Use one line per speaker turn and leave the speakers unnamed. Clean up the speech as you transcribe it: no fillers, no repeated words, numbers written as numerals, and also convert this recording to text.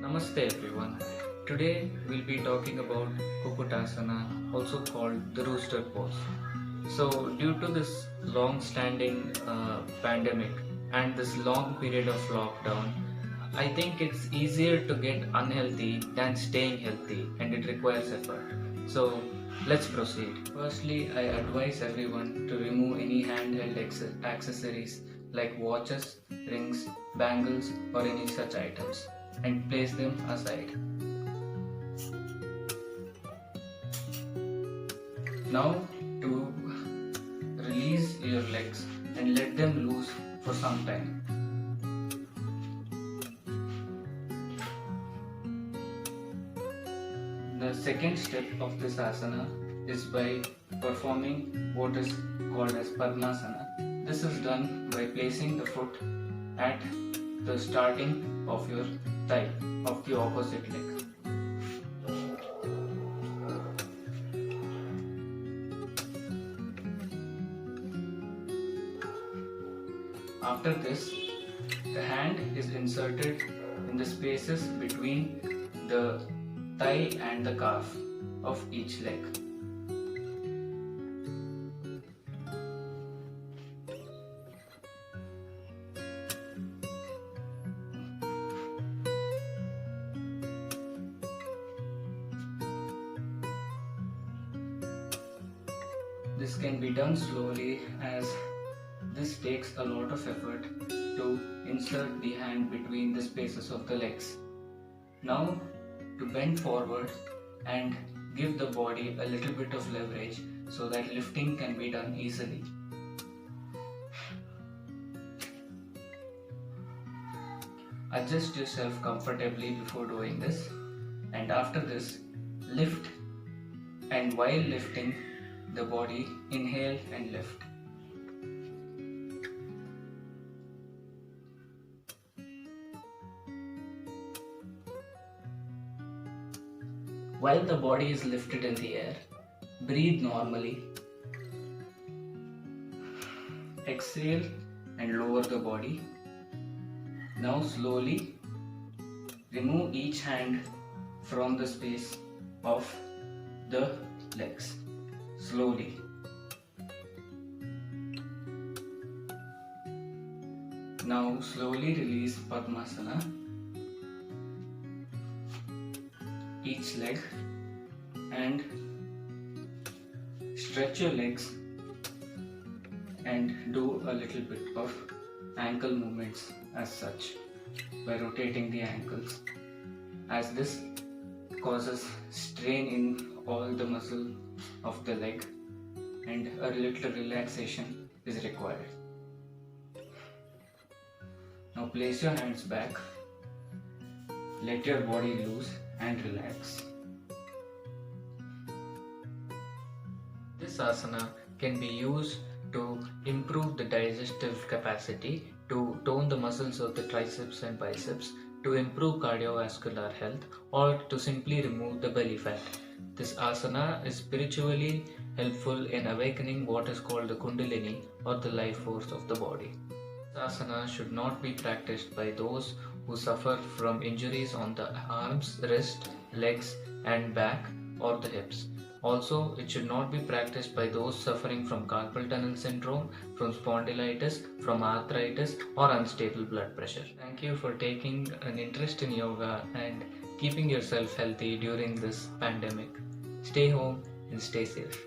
Namaste everyone. Today we'll be talking about Kukutasana, also called the rooster pose. So, due to this long-standing pandemic and this long period of lockdown, I think it's easier to get unhealthy than staying healthy, and it requires effort. So, let's proceed. Firstly, I advise everyone to remove any handheld accessories like watches, rings, bangles, or any such items and place them aside. Now, to release your legs and let them loose for some time. The second step of this asana is by performing what is called as Padmasana. This is done by placing the foot at the starting of your thigh of the opposite leg. After this, the hand is inserted in the spaces between the thigh and the calf of each leg. This can be done slowly as this takes a lot of effort to insert the hand between the spaces of the legs. Now to bend forward and give the body a little bit of leverage so that lifting can be done easily. Adjust yourself comfortably before doing this, and after this lift, and while lifting the body inhale and lift. While the body is lifted in the air, breathe normally. Exhale and lower the body. Now slowly remove each hand from the space of the legs. Slowly. Now slowly release Padmasana. Each leg and stretch your legs and do a little bit of ankle movements as such by rotating the ankles, as this causes strain in all the muscle of the leg and a little relaxation is required. Now place your hands back, let your body loose and relax. This asana can be used to improve the digestive capacity, to tone the muscles of the triceps and biceps, to improve cardiovascular health, or to simply remove the belly fat. This asana is spiritually helpful in awakening what is called the Kundalini, or the life force of the body. This asana should not be practiced by those who suffer from injuries on the arms, wrist, legs and back, or the hips. Also, it should not be practiced by those suffering from carpal tunnel syndrome, from spondylitis, from arthritis or unstable blood pressure. Thank you for taking an interest in yoga and keeping yourself healthy during this pandemic. Stay home and stay safe.